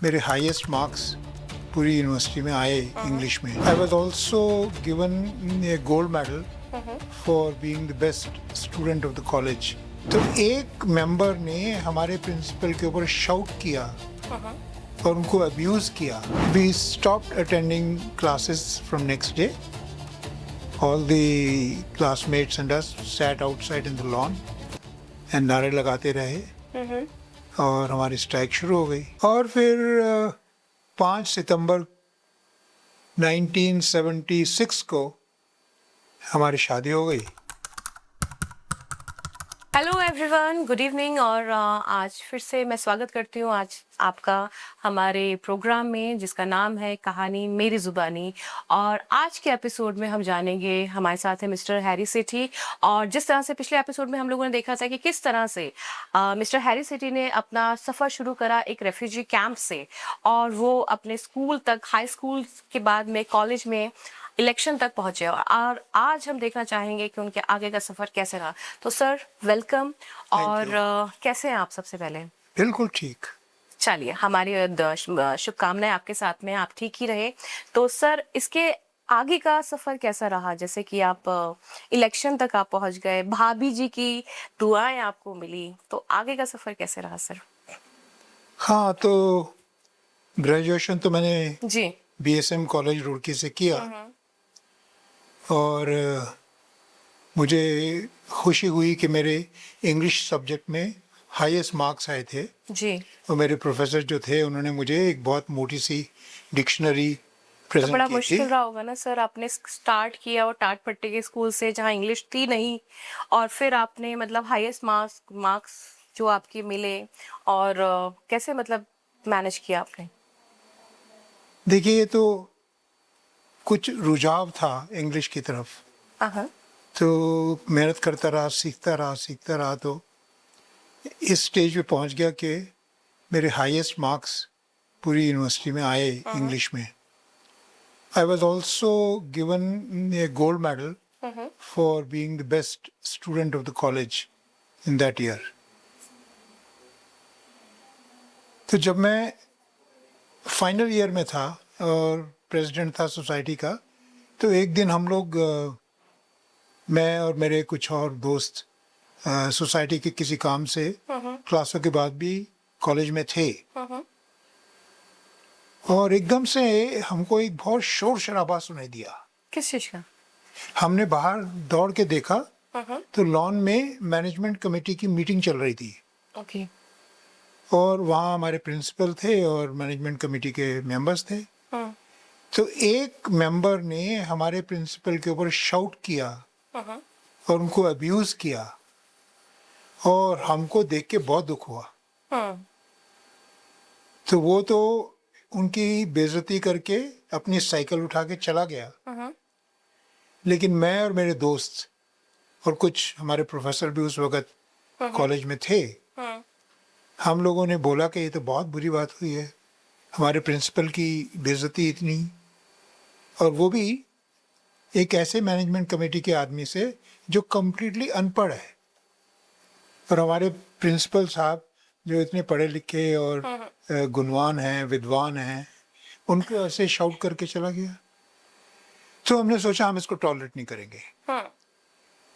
मेरे highest marks पूरी university में आए इंग्लिश में। I was also given A gold medal for being the best student of the college. तो एक मेंबर ने हमारे प्रिंसिपल के ऊपर शाउट किया और उनको अब्यूज किया। We stopped attending classes from next day. All the classmates and us sat outside in the lawn and नारे लगाते रहे और हमारी स्ट्राइक शुरू हो गई। और फिर 5 सितंबर 1976 को हमारी शादी हो गई। Hello everyone, good evening. और आज फिर से मैं स्वागत करती हूँ आज आपका हमारे प्रोग्राम में, जिसका नाम है कहानी मेरी ज़ुबानी। और आज के एपिसोड में हम जानेंगे, हमारे साथ है मिस्टर हैरी सेठी। और जिस तरह से पिछले एपिसोड में हम लोगों ने देखा था कि किस तरह से मिस्टर हैरी सेठी ने अपना सफ़र शुरू करा एक रेफ्यूजी कैंप से, और वो अपने स्कूल तक, हाई स्कूल के बाद में कॉलेज में इलेक्शन तक पहुंचे। और आज हम देखना चाहेंगे कि उनके आगे का सफ़र कैसे रहा। तो सर, वेलकम। और कैसे हैं आप? सबसे पहले बिल्कुल ठीक। चलिए, हमारी शुभकामनाएं आपके साथ में, आप ठीक ही रहे। तो सर, इसके आगे का सफ़र कैसा रहा? जैसे कि आप इलेक्शन तक आप पहुंच गए, भाभी जी की दुआएं आपको मिली, तो आगे का सफ़र कैसे रहा सर? हाँ, तो ग्रेजुएशन तो मैंने जी। बीएसएम कॉलेज रुड़की से किया और मुझे खुशी हुई कि मेरे इंग्लिश सब्जेक्ट में हाईएस्ट मार्क्स आए थे। जी। और मेरे प्रोफेसर जो थे उन्होंने मुझे एक बहुत मोटी सी डिक्शनरी तो प्रेजेंट बड़ा की थी। मुश्किल रहा होगा ना सर, आपने स्टार्ट किया और टाट पट्टी के स्कूल से जहाँ इंग्लिश थी नहीं, और फिर आपने मतलब हाईएस्ट मार्क्स जो आपके मिले, और कैसे मतलब मैनेज किया आपने? देखिए, ये तो कुछ रुझाव था इंग्लिश की तरफ, हाँ। तो मेहनत करता रहा, सीखता रहा, तो इस स्टेज पे पहुंच गया कि मेरे हाईएस्ट मार्क्स पूरी यूनिवर्सिटी में आए इंग्लिश में। I was also given A gold medal for being the best student of the college in that year. तो जब मैं फाइनल ईयर में था और प्रेसिडेंट था सोसाइटी का, तो एक दिन हम लोग मैं और मेरे कुछ और दोस्त सोसाइटी के किसी काम से क्लासों के बाद भी कॉलेज में थे, और एकदम से हमको एक बहुत शोर शराबा सुनाई दिया। किस चीज का? हमने बाहर दौड़ के देखा तो लॉन में मैनेजमेंट कमेटी की मीटिंग चल रही थी, ओके। और वहाँ हमारे प्रिंसिपल थे और मैनेजमेंट कमेटी के मेंबर्स थे। तो एक मेंबर ने हमारे प्रिंसिपल के ऊपर शाउट किया और उनको अब्यूज किया, और हमको देख के बहुत दुख हुआ। तो वो तो उनकी बेइज्जती करके अपनी साइकिल उठा के चला गया, लेकिन मैं और मेरे दोस्त और कुछ हमारे प्रोफेसर भी उस वक्त कॉलेज में थे, हम लोगों ने बोला कि ये तो बहुत बुरी बात हुई है, हमारे प्रिंसिपल की बेइज्जती इतनी, और वो भी एक ऐसे मैनेजमेंट कमेटी के आदमी से जो कम्प्लीटली अनपढ़ है। और हमारे प्रिंसिपल साहब जो इतने पढ़े लिखे और गुणवान हैं, विद्वान हैं, उनको ऐसे शाउट करके चला गया। तो हमने सोचा हम इसको टॉलरेट नहीं करेंगे।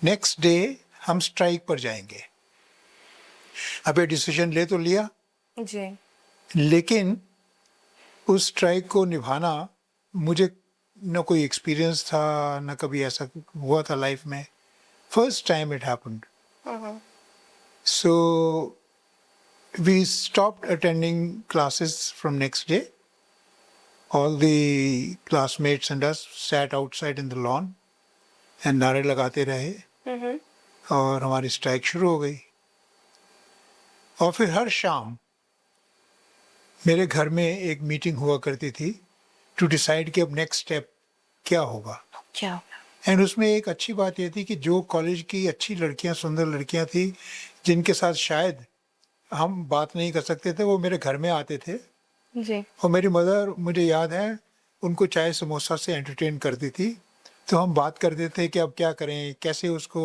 नेक्स्ट डे हम स्ट्राइक पर जाएंगे। अब ये डिसीजन ले तो लिया जी। लेकिन उस स्ट्राइक को निभाना, मुझे न कोई एक्सपीरियंस था, न कभी ऐसा हुआ था लाइफ में। First time it happened. So we stopped attending classes from next day. All the classmates and us sat outside in the lawn and नारे लगाते रहे और हमारी स्ट्राइक शुरू हो गई। और फिर हर शाम मेरे घर में एक मीटिंग हुआ करती थी टू डिसाइड कि अब नेक्स्ट स्टेप क्या होगा। क्या? एंड उसमें एक अच्छी बात ये थी कि जो कॉलेज की अच्छी लड़कियां, सुंदर लड़कियां थी, जिनके साथ शायद हम बात नहीं कर सकते थे, वो मेरे घर में आते थे। जी। और मेरी मदर, मुझे याद है, उनको चाय समोसा से एंटरटेन करती थी। तो हम बात करते थे कि अब क्या करें, कैसे उसको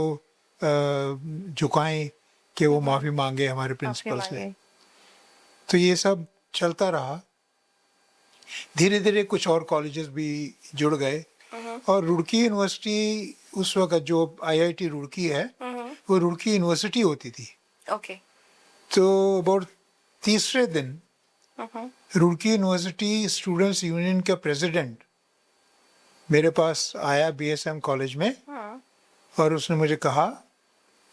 झुकाएं कि वो माफ़ी मांगे हमारे प्रिंसिपल से। तो ये सब चलता रहा धीरे धीरे कुछ और कॉलेजेस भी जुड़ गए और रुड़की यूनिवर्सिटी उस वक्त जो आईआईटी रुड़की है वो रुड़की यूनिवर्सिटी होती थी। ओके। तो बहुत तीसरे दिन रुड़की यूनिवर्सिटी स्टूडेंट्स यूनियन का प्रेसिडेंट मेरे पास आया बीएसएम कॉलेज में और उसने मुझे कहा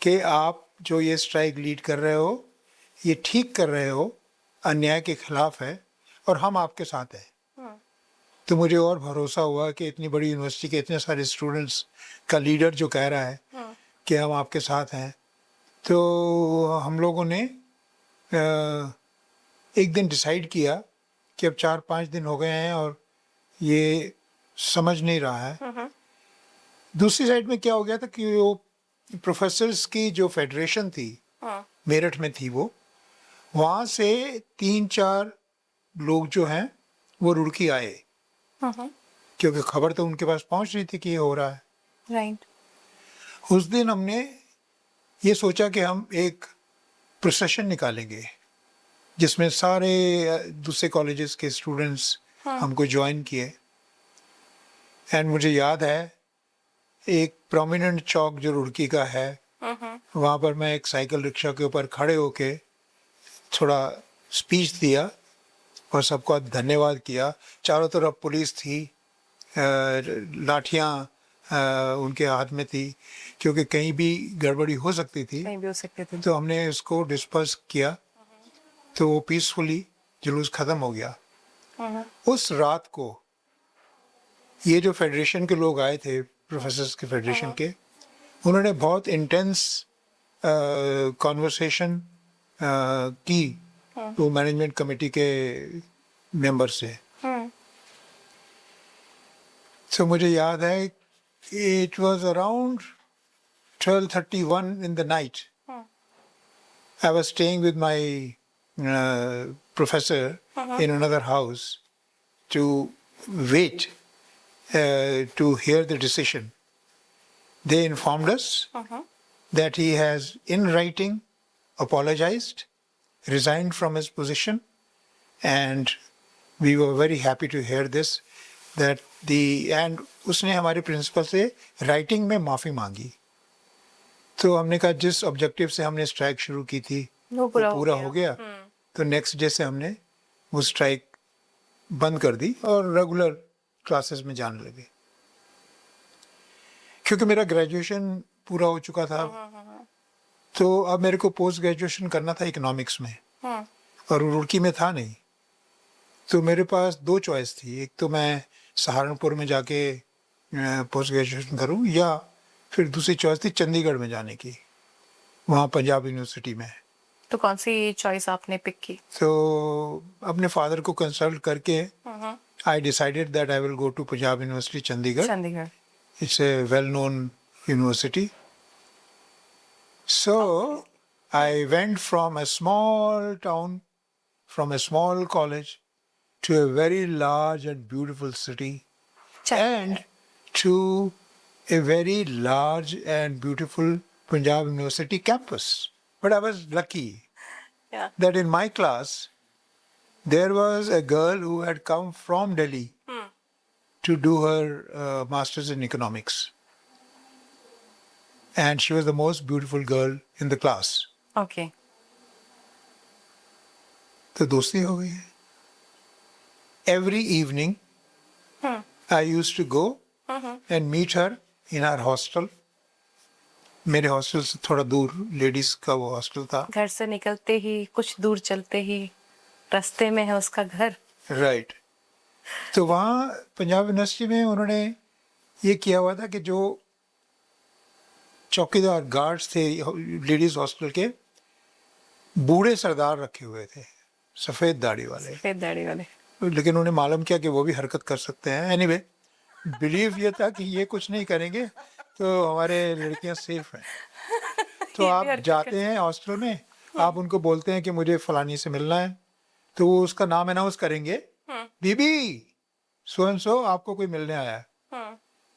कि आप जो ये स्ट्राइक लीड कर रहे हो ये ठीक कर रहे हो, अन्याय के खिलाफ है और हम आपके साथ हैं। तो मुझे और भरोसा हुआ कि इतनी बड़ी यूनिवर्सिटी के इतने सारे स्टूडेंट्स का लीडर जो कह रहा है कि हम आपके साथ हैं। तो हम लोगों ने एक दिन डिसाइड किया कि अब 4-5 दिन हो गए हैं और ये समझ नहीं रहा है। दूसरी साइड में क्या हो गया था कि वो प्रोफेसर्स की जो फेडरेशन थी मेरठ में थी, वो वहाँ से 3-4 लोग जो हैं वो रुड़की आए क्योंकि खबर तो उनके पास पहुंच रही थी कि ये हो रहा है। राइट। उस दिन हमने ये सोचा कि हम एक प्रोसेशन निकालेंगे जिसमें सारे दूसरे कॉलेजेस के स्टूडेंट्स हमको ज्वाइन किए। एंड मुझे याद है एक प्रोमिनेंट चौक जो रुड़की का है वहाँ पर मैं एक साइकिल रिक्शा के ऊपर खड़े होके थोड़ा स्पीच दिया और सबको धन्यवाद किया। चारों तरफ पुलिस थी, लाठियाँ उनके हाथ में थी क्योंकि कहीं भी गड़बड़ी हो सकती थी, कहीं भी हो सकते थे। तो हमने इसको डिस्पर्स किया तो वो पीसफुली जुलूस ख़त्म हो गया। उस रात को ये जो फेडरेशन के लोग आए थे, प्रोफेसर्स के फेडरेशन के, उन्होंने बहुत इंटेंस कॉन्वर्सेशन की तो मैनेजमेंट कमेटी के मेंबर से। तो मुझे याद है it was around 12:31 in the night. I was staying with my professor in another house to wait to hear the decision. They informed us that he has in writing apologized, resigned from his position, and we were very happy to hear this that and उसने हमारे principal से writing में माफ़ी मांगी। तो हमने कहा जिस ऑब्जेक्टिव से हमने स्ट्राइक शुरू की थी वो पूरा हो गया। तो नेक्स्ट डे से हमने वो स्ट्राइक बंद कर दी और रेगुलर क्लासेस में जाने लगे क्योंकि मेरा ग्रेजुएशन पूरा हो चुका था। तो अब मेरे को पोस्ट ग्रेजुएशन करना था इकोनॉमिक्स में और रुड़की में था नहीं। तो मेरे पास 2 चॉइस थी, एक तो मैं सहारनपुर में जाके पोस्ट ग्रेजुएशन करूं या फिर दूसरी चॉइस थी चंडीगढ़ में जाने की, वहाँ पंजाब यूनिवर्सिटी में। तो कौन सी चॉइस आपने पिक की? तो अपने फादर को कंसल्ट करके I decided that I will go to Punjab university Chandigarh. Chandigarh It's a well-known university. So I went from a small town, from a small college, to a very large and beautiful city, and to a very large and beautiful Punjab University campus. But I was lucky that in my class there was a girl who had come from Delhi to do her master's in economics. And she was the most beautiful girl in the class. Okay. तो दोस्ती हो गई है। Every evening, I used to go and meet her in our hostel. मेरे hostel से थोड़ा दूर ladies का वो हॉस्टल था। घर से निकलते ही कुछ दूर चलते ही रास्ते में है उसका घर। राइट। तो वहाँ पंजाब यूनिवर्सिटी में उन्होंने ये किया हुआ था कि जो चौकीदार गार्ड्स थे लेडीज हॉस्टल के, बूढ़े सरदार रखे हुए थे, सफ़ेद दाढ़ी वाले। सफेद दाढ़ी वाले। लेकिन उन्हें मालूम किया कि वो भी हरकत कर सकते हैं। एनीवे, बिलीव ये था कि ये कुछ नहीं करेंगे तो हमारे लड़कियां सेफ हैं। तो आप जाते हैं हॉस्टल में, आप उनको बोलते हैं कि मुझे फलानी से मिलना है, तो वो उसका नाम अनाउंस करेंगे, बीबी सो एंड सो आपको कोई मिलने आया है।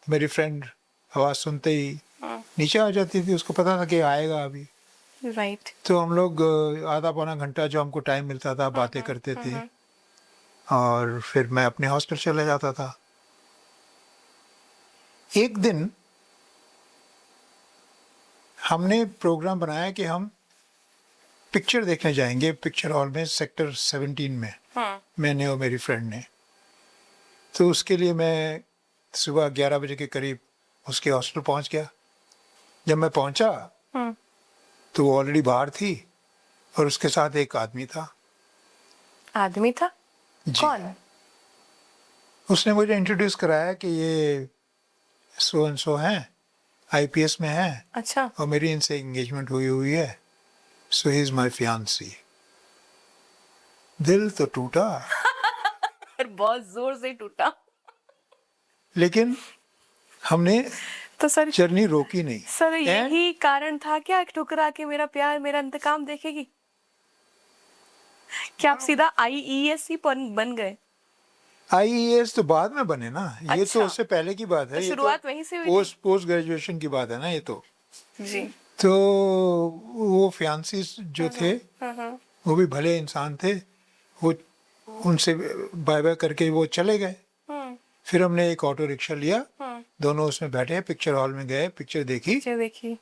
मेरी फ्रेंड आवाज़ सुनते ही नीचे आ जाती थी, उसको पता था कि आएगा अभी। राइट। तो हम लोग आधा पौना घंटा जो हमको टाइम मिलता था बातें करते थे और फिर मैं अपने हॉस्टल चला जाता था। एक दिन हमने प्रोग्राम बनाया कि हम पिक्चर देखने जाएंगे पिक्चर हॉल में सेक्टर 17 में, मैंने और मेरी फ्रेंड ने। तो उसके लिए मैं सुबह 11 बजे के करीब उसके हॉस्टल पहुंच गया। जब मैं पहुंचा तो वो ऑलरेडी बाहर थी और उसके साथ एक आदमी था। आदमी था? जी। कौन? उसने मुझे इंट्रोड्यूस कराया कि ये सो एंड सो हैं, आईपीएस में हैं अच्छा। और मेरी इनसे एंगेजमेंट हुई है, सो ही इज माय फियांसी। दिल तो टूटा, पर बहुत जोर से टूटा। लेकिन हमने तो सर, जर्नी रोकी नहीं। सर And यही कारण था क्या ठुकरा के मेरा प्यार मेरा इंतकाम देखेगी? क्या आप सीधा आईईएस ही बन गए? आईएएस तो बाद में बने ना, ये अच्छा। तो उससे पहले की बात है। तो ये शुरुआत तो वहीं से हुई थी? पोस्ट ग्रेजुएशन की बात है ना ये तो। जी। तो वो फियांसी जो थे वो भी भले इंसान थे, वो उनसे बाय बाय करके वो चले गए। फिर हमने एक ऑटो रिक्शा लिया, दोनों उसमें बैठे पिक्चर हॉल में गए, पिक्चर देखी। पिक्चर देखी।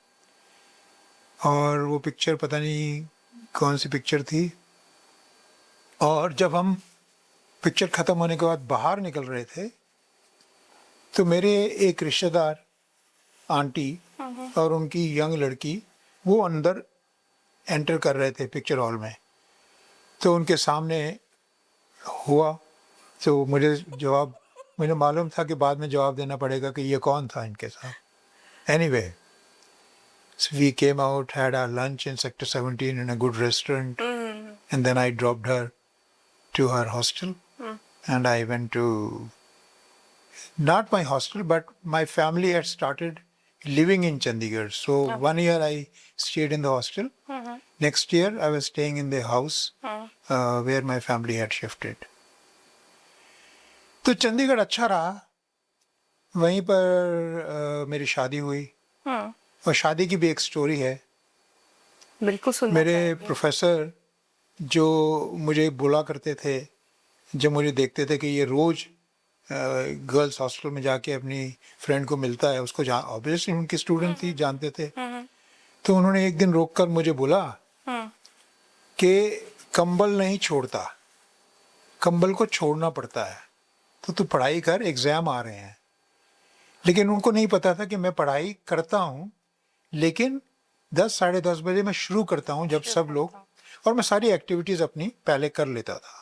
और वो पिक्चर पता नहीं कौन सी पिक्चर थी। और जब हम पिक्चर ख़त्म होने के बाद बाहर निकल रहे थे तो मेरे एक रिश्तेदार आंटी और उनकी यंग लड़की वो अंदर एंटर कर रहे थे पिक्चर हॉल में। तो उनके सामने हुआ तो मुझे मालूम था कि बाद में जवाब देना पड़ेगा कि ये कौन था इनके साथ। Anyway, so we came out, had our lunch in Sector 17 in a good restaurant, and then I dropped her to her hostel, and I went to, not my hostel, but my family had started living in Chandigarh. So 1 year I stayed in the hostel. Next year I was staying in the house where my family had shifted. तो चंडीगढ़ अच्छा रहा। वहीं पर मेरी शादी हुई और शादी की भी एक स्टोरी है। बिल्कुल सुनना मेरे चाहेंगे। प्रोफेसर जो मुझे बोला करते थे जब मुझे देखते थे कि ये रोज गर्ल्स हॉस्टल में जाके अपनी फ्रेंड को मिलता है, उसको ऑब्वियसली उनकी स्टूडेंट थी, जानते थे। तो उन्होंने एक दिन रोककर मुझे बोला कि कंबल नहीं छोड़ता, कंबल को छोड़ना पड़ता है, तो तू पढ़ाई कर, एग्जाम आ रहे हैं। लेकिन उनको नहीं पता था कि मैं पढ़ाई करता हूँ, लेकिन 10 साढ़े 10 बजे मैं शुरू करता हूँ जब सब लोग, और मैं सारी एक्टिविटीज़ अपनी पहले कर लेता था।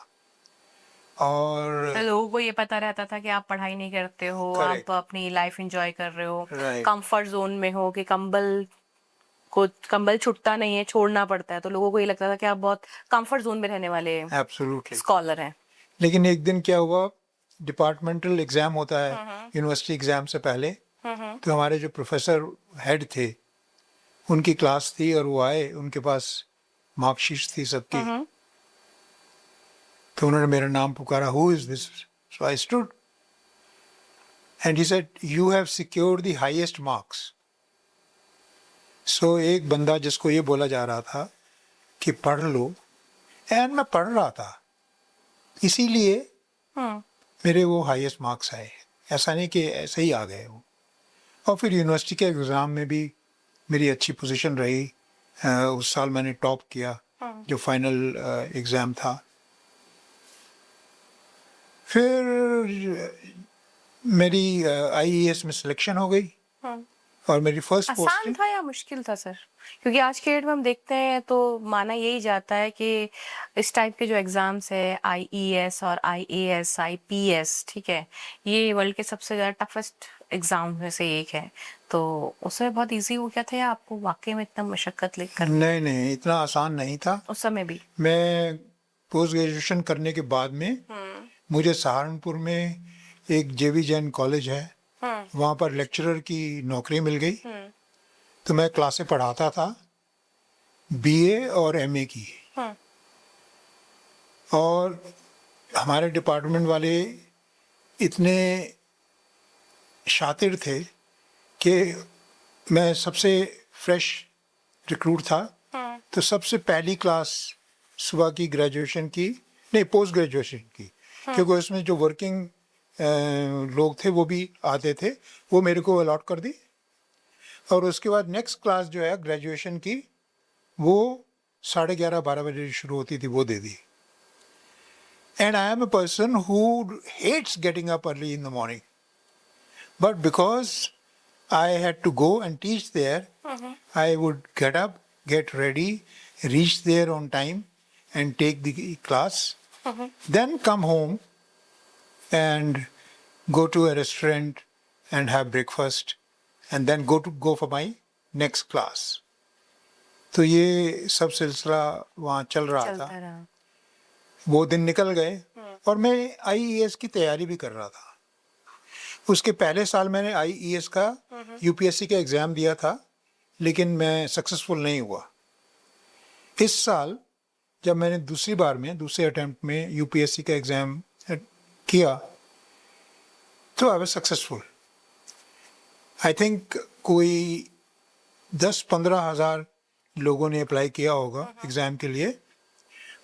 और लोगों को ये पता रहता था कि आप पढ़ाई नहीं करते हो, Correct. आप अपनी लाइफ एंजॉय कर रहे हो, Right. कंफर्ट जोन में हो, कि कंबल छुटता नहीं है, छोड़ना पड़ता है। तो लोगों को ये लगता था कि आप बहुत कंफर्ट जोन में रहने वाले एब्सोल्युटली स्कॉलर हैं। लेकिन एक दिन क्या हुआ, डिपार्टमेंटल एग्जाम होता है यूनिवर्सिटी एग्जाम से पहले। तो हमारे जो प्रोफेसर हेड थे उनकी क्लास थी और वो आए, उनके पास मार्कशीट थी सबकी। तो उन्होंने मेरा नाम पुकारा, who is this? So I stood and he said you have secured the highest marks. So एक बंदा जिसको ये बोला जा रहा था कि पढ़ लो, एंड मैं पढ़ रहा था, इसीलिए मेरे वो हाईएस्ट मार्क्स आए। ऐसा नहीं कि ऐसे ही आ गए वो। और फिर यूनिवर्सिटी के एग्ज़ाम में भी मेरी अच्छी पोजीशन रही। उस साल मैंने टॉप किया जो फाइनल एग्ज़ाम था। फिर मेरी आईएएस में सिलेक्शन हो गई और मेरी फर्स्ट आसान पोस्टिंग। था या मुश्किल था सर? क्योंकि आज के डेट में हम देखते हैं तो माना यही जाता है कि इस टाइप के जो एग्जाम्स है, आईईएस और आईएएस, आईपीएस, ठीक है, ये वर्ल्ड के सबसे ज़्यादा टफेस्ट एग्जाम में से एक है। तो उसमें बहुत इजी हो गया था या आपको वाकई में इतना मशक्कत लेकर? नहीं, इतना आसान नहीं था। उस समय भी मैं पोस्ट ग्रेजुएशन करने के बाद में मुझे सहारनपुर में एक जेवी जैन कॉलेज है, वहाँ पर लेक्चरर की नौकरी मिल गई। तो मैं क्लासें पढ़ाता था, बीए और एमए की। और हमारे डिपार्टमेंट वाले इतने शातिर थे कि मैं सबसे फ्रेश रिक्रूट था। तो सबसे पहली क्लास सुबह की ग्रेजुएशन की, नहीं पोस्ट ग्रेजुएशन की, क्योंकि उसमें जो वर्किंग लोग थे वो भी आते थे, वो मेरे को अलॉट कर दी। और उसके बाद नेक्स्ट क्लास जो है ग्रेजुएशन की, वो 11:30-12 बजे शुरू होती थी, वो दे दी। And I am a person who hates getting up early in the morning, but because I had to go and teach there. I would get up, get ready, reach there on time, and take the class. Then come home and go to a restaurant and have breakfast, and then go for my next class. तो ये सब सिलसिला वहाँ चल रहा था। चलता रहा। वो दिन निकल गए और मैं IES की तैयारी भी कर रहा था। उसके पहले साल मैंने IES का UPSC का एग्ज़ाम दिया था, लेकिन मैं सक्सेसफुल नहीं हुआ। इस साल जब मैंने दूसरे अटेम्प्ट में UPSC का एग्ज़ाम किया, तो I was successful. I think कोई 10-15 हज़ार लोगों ने अप्लाई किया होगा एग्ज़ाम के लिए,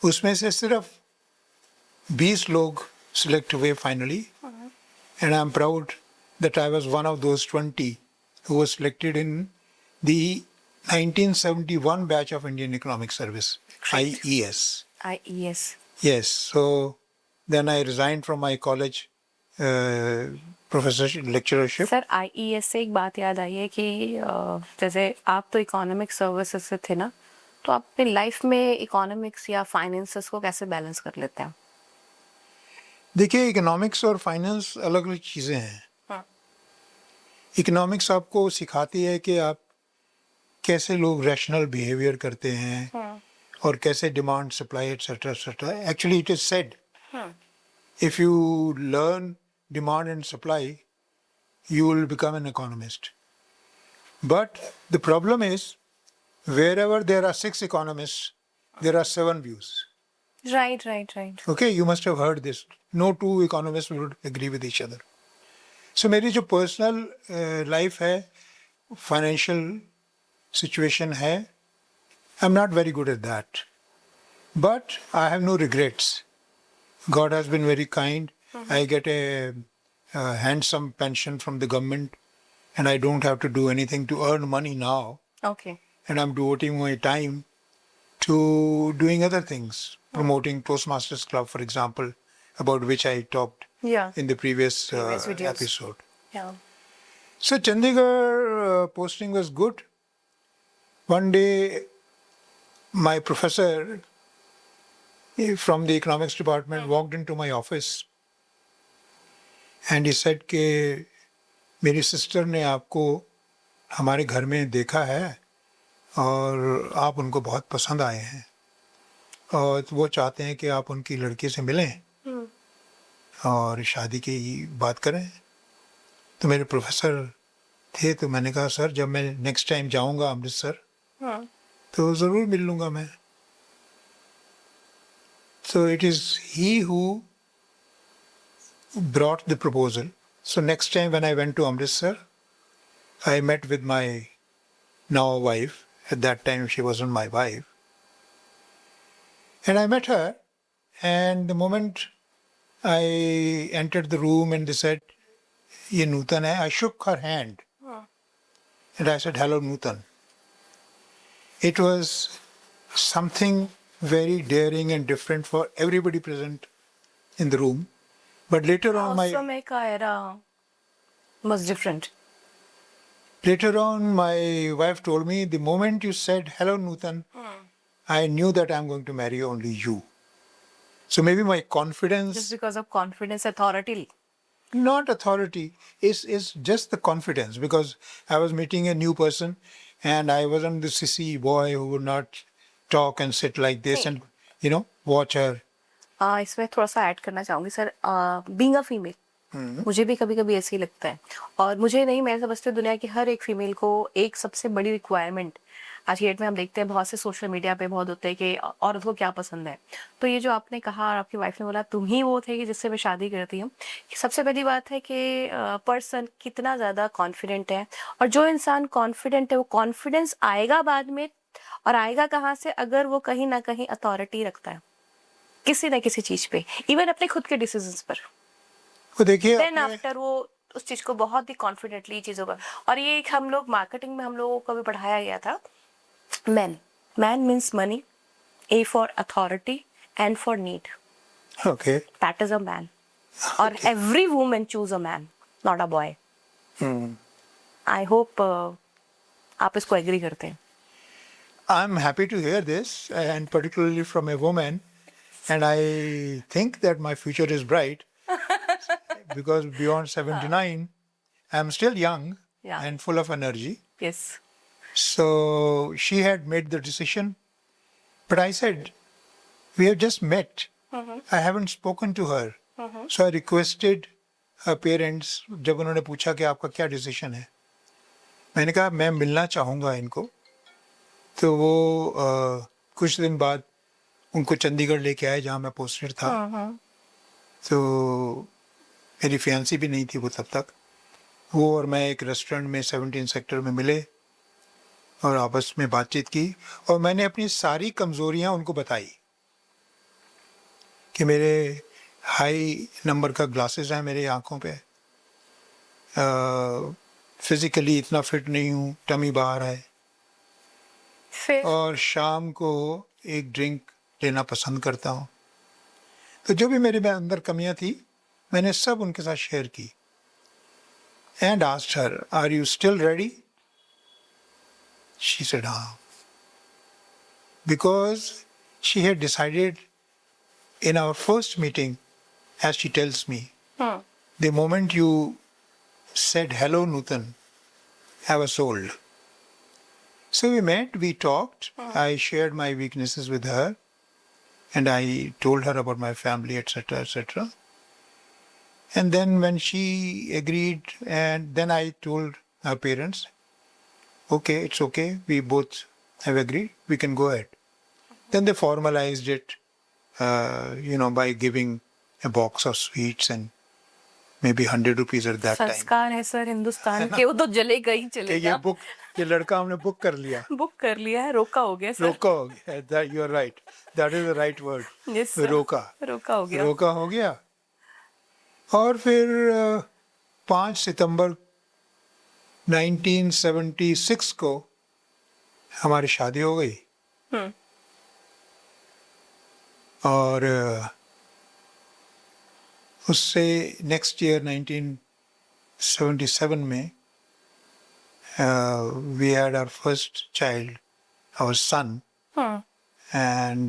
उसमें से सिर्फ 20 लोग सिलेक्ट हुए finally. And I'm proud that I was one of those 20 who was selected in the 1971 batch of Indian Economic Service, Great. IES. IES. Yes, so then I resigned from my college professorship, lecturership. Sir IES से एक बात याद आई है कि जैसे आप तो economic services से थे ना, तो आप अपनी लाइफ में इकोनॉमिक्स या फाइनेंसेस को कैसे बैलेंस कर लेते हैं? देखिए, इकोनॉमिक्स और फाइनेंस अलग अलग चीज़ें हैं। हाँ। इकोनॉमिक्स आपको सिखाती है कि आप कैसे लोग रैशनल बिहेवियर करते हैं, हाँ। और कैसे demand supply etcetera etcetera. Actually it is said, हाँ। if you learn demand and supply, you will become an economist. But the problem is, wherever there are 6 economists, there are 7 views. Right right right. Okay, you must have heard this. No 2 economists would agree with each other. So मेरी जो personal life है, financial situation है, I'm not very good at that. But I have no regrets. God has been very kind. I get a handsome pension from the government, and I don't have to do anything to earn money now. Okay. And I'm devoting my time to doing other things, promoting Toastmasters Club, for example, about which I talked या in the previous videos. episode. या So Chandigarh posting was good. One day, my professor from the economics department walked into my office and he said कि मेरी sister ने आपको हमारे घर में देखा है और आप उनको बहुत पसंद आए हैं, और वो चाहते हैं कि आप उनकी लड़की से मिलें और शादी की बात करें। तो मेरे प्रोफेसर थे, तो मैंने कहा सर, जब मैं नेक्स्ट टाइम जाऊंगा अमृतसर हाँ। तो ज़रूर मिल लूँगा मैं। So it is he who brought the proposal. So next time when I went to Amritsar, I met with my now wife. At that time she wasn't my wife. And I met her, and the moment I entered the room and they said, "Ye Nutan hai," I shook her hand. And I said, "Hello, Nutan." It was something very daring and different for everybody present in the room. But later on, उस समय का era was different. later on, my wife told me, the moment you said, "Hello, Nutan," I knew that I'm going to marry only you. So maybe my confidence, Just because of confidence, authority. not authority, is just the confidence, because I was meeting a new person and I wasn't the sissy boy who would not talk and sit like this and, watch her. इसमें थोड़ा सा add करना चाहूंगी sir. Being a female, मुझे भी कभी कभी ऐसे ही लगता है, और मुझे नहीं, मैं समझती हूँ दुनिया की हर एक फीमेल को एक सबसे बड़ी रिक्वायरमेंट आज की डेट में हम देखते हैं, बहुत से सोशल मीडिया पे बहुत होते हैं कि औरत को क्या पसंद है। तो ये जो आपने कहा और आपकी वाइफ ने बोला तुम ही वो थे कि जिससे मैं शादी करती हूँ, सबसे पहली बात है कि पर्सन कितना ज़्यादा कॉन्फिडेंट है, और जो इंसान कॉन्फिडेंट है वो कॉन्फिडेंस आएगा बाद में, और आएगा कहाँ से? अगर वो कहीं ना कहीं अथॉरिटी रखता है, किसी ना किसी चीज पे, इवन अपने खुद के डिसीजंस पर, वो देखिए देन अपने- आफ्टर वो उस चीज को बहुत ही कॉन्फिडेंटली चीजों का। और ये एक हम लोग मार्केटिंग में हम लोगों को भी पढ़ाया गया था, man, man means money, A for authority and for need, okay that is a man. और every woman choose a man, not a boy. I hope आप इसको एग्री करते हैं। I'm happy to hear this, and particularly from a woman. And I think that my future is bright because beyond 79, I'm still young Yeah. and full of energy. Yes. So she had made the decision, but I said, we have just met. I haven't spoken to her. So I requested her parents, जब उन्होंने पूछा कि आपका क्या decision है, मैंने कहा मैं मिलना चाहूँगा इनको। तो वो कुछ दिन बाद उनको चंडीगढ़ लेके आए जहाँ मैं पोस्टेड था। तो मेरी फियांसी भी नहीं थी वो तब तक। वो और मैं एक रेस्टोरेंट में 17 सेक्टर में मिले और आपस में बातचीत की, और मैंने अपनी सारी कमज़ोरियाँ उनको बताई कि मेरे हाई नंबर का ग्लासेस हैं मेरी आँखों पे, फिज़िकली इतना फिट नहीं हूँ, टमी बाहर है, फिर और शाम को एक ड्रिंक लेना पसंद करता हूँ। तो जो भी मेरे में अंदर कमियां थी मैंने सब उनके साथ शेयर की। And asked her, are you still ready? She said हाँ, because she had decided in our first meeting, as she tells me, the moment you said hello Nutan, I was sold. So we met, we talked, I shared my weaknesses with her, and I told her about my family, etc., etc. And then when she agreed, and then I told her parents, okay, it's okay, we both have agreed, we can go ahead. Then they formalized it, by giving a box of sweets and maybe 100 rupees at that time. संस्कार है sir Hindustan के, वो तो जलेगा ही कि चलेगा। ये लड़का हमने बुक कर लिया, बुक कर लिया है, रोका हो गया सर। रोका हो गया। That you are right, that is the right word. Yes, sir. रोका रोका हो गया। रोका हो गया। और फिर 5 सितंबर 1976 को हमारी शादी हो गई। और उससे नेक्स्ट ईयर 1977 में we had our first child, our son, and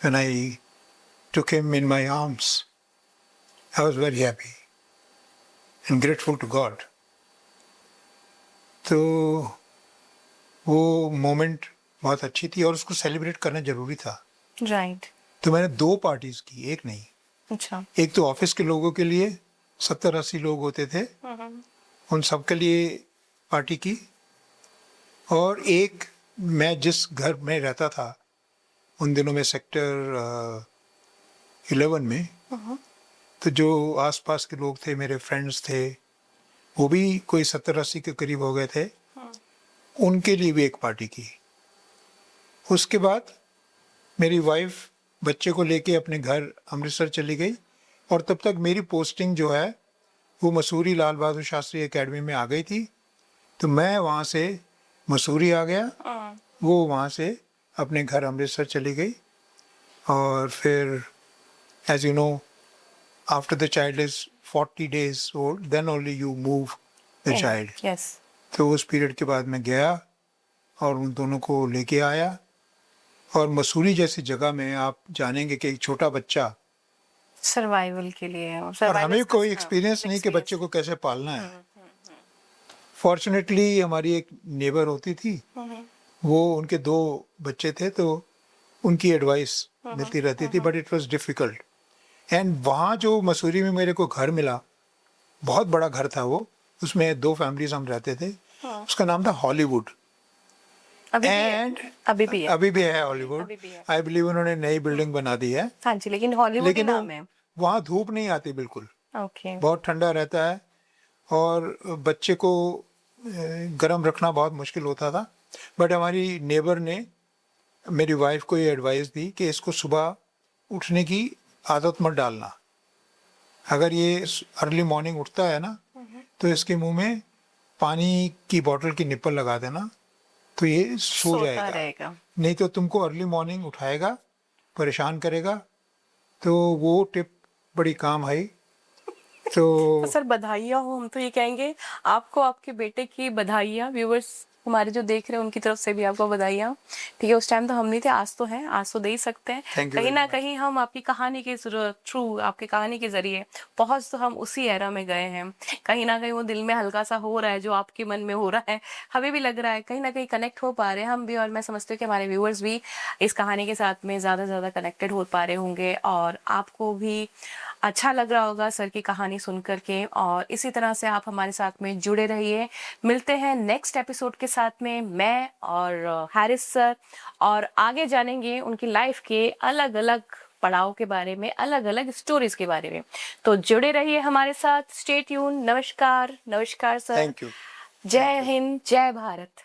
when I took him in my arms, I was very happy and grateful to God. तो वो मोमेंट बहुत अच्छी थी और उसको सेलिब्रेट करना जरूरी था। राइट। तो मैंने 2 पार्टीज की, एक नहीं। अच्छा। एक तो ऑफिस के लोगों के लिए 70-80 लोग होते थे, उन सब के लिए पार्टी की, और एक मैं जिस घर में रहता था उन दिनों में सेक्टर 11 में, तो जो आसपास के लोग थे, मेरे फ्रेंड्स थे, वो भी कोई 70-80 के करीब हो गए थे, उनके लिए भी एक पार्टी की। उसके बाद मेरी वाइफ बच्चे को लेके अपने घर अमृतसर चली गई, और तब तक मेरी पोस्टिंग जो है वो मसूरी लाल बहादुर शास्त्री एकेडमी में आ गई थी। तो मैं वहाँ से मसूरी आ गया, वो वहाँ से अपने घर अमृतसर चली गई। और फिर as you know, after the child is 40 days old, then only you move the child. Yes. तो उस पीरियड के बाद मैं गया और उन दोनों को लेके आया। और मसूरी जैसी जगह में आप जानेंगे कि एक छोटा बच्चा, सर्वाइवल के लिए, और हमें कोई एक्सपीरियंस नहीं कि बच्चे को कैसे पालना है। फॉर्चुनेटली हमारी एक नेबर होती थी, वो उनके 2 बच्चे थे, तो उनकी एडवाइस मिलती रहती थी, but it was difficult. And वहाँ जो मसूरी में मेरे को घर मिला, बहुत बड़ा घर था वो, उसमें 2 फैमिलीज हम रहते थे। उसका नाम था हॉलीवुड। एंड अभी भी है। अभी भी है हॉलीवुड, अभी भी है। आई बिलीव उन्होंने नई बिल्डिंग बना दी है। हाँ जी, लेकिन हॉलीवुड ही लेकिन नाम है। वहाँ धूप नहीं आती बिल्कुल, ओके। बहुत ठंडा रहता है, और बच्चे को गर्म रखना बहुत मुश्किल होता था। बट हमारी नेबर ने मेरी वाइफ को ये एडवाइस दी कि इसको सुबह उठने की आदत मत डालना। अगर ये अर्ली मॉर्निंग उठता है ना, तो इसके मुंह में पानी की बोतल की निप्पल लगा देना, तो ये सो सोता जाएगा। रहेगा। नहीं तो तुमको अर्ली मॉर्निंग उठाएगा, परेशान करेगा। तो वो टिप बड़ी काम आई। तो तो सर बधाइयाँ हो, हम तो ये कहेंगे आपको, आपके बेटे की बधाइयाँ। व्यूवर्स हमारे जो देख रहे हैं उनकी तरफ से भी आपको बधाइयाँ। ठीक है, उस टाइम तो हम नहीं थे, आज तो हैं, आज तो दे ही सकते हैं। Thank you कहीं very ना much. कहीं हम आपकी कहानी के थ्रू, आपकी कहानी के जरिए पहुंच तो हम उसी एरा में गए हैं। कहीं ना कहीं वो दिल में हल्का सा हो रहा है जो आपके मन में हो रहा है, हमें भी लग रहा है कहीं ना कहीं कनेक्ट हो पा रहे हैं हम भी, और मैं समझती हूँ कि हमारे व्यूअर्स भी इस कहानी के साथ में ज़्यादा से ज़्यादा कनेक्टेड हो पा रहे होंगे, और आपको भी अच्छा लग रहा होगा सर की कहानी सुन करके। और इसी तरह से आप हमारे साथ में जुड़े रहिए। मिलते हैं नेक्स्ट एपिसोड के साथ में, मैं और हैरिस सर, और आगे जानेंगे उनकी लाइफ के अलग अलग पड़ाव के बारे में, अलग अलग स्टोरीज के बारे में। तो जुड़े रहिए हमारे साथ। Stay tune. नमस्कार। नमस्कार सर। Thank you. जय हिंद, जय भारत।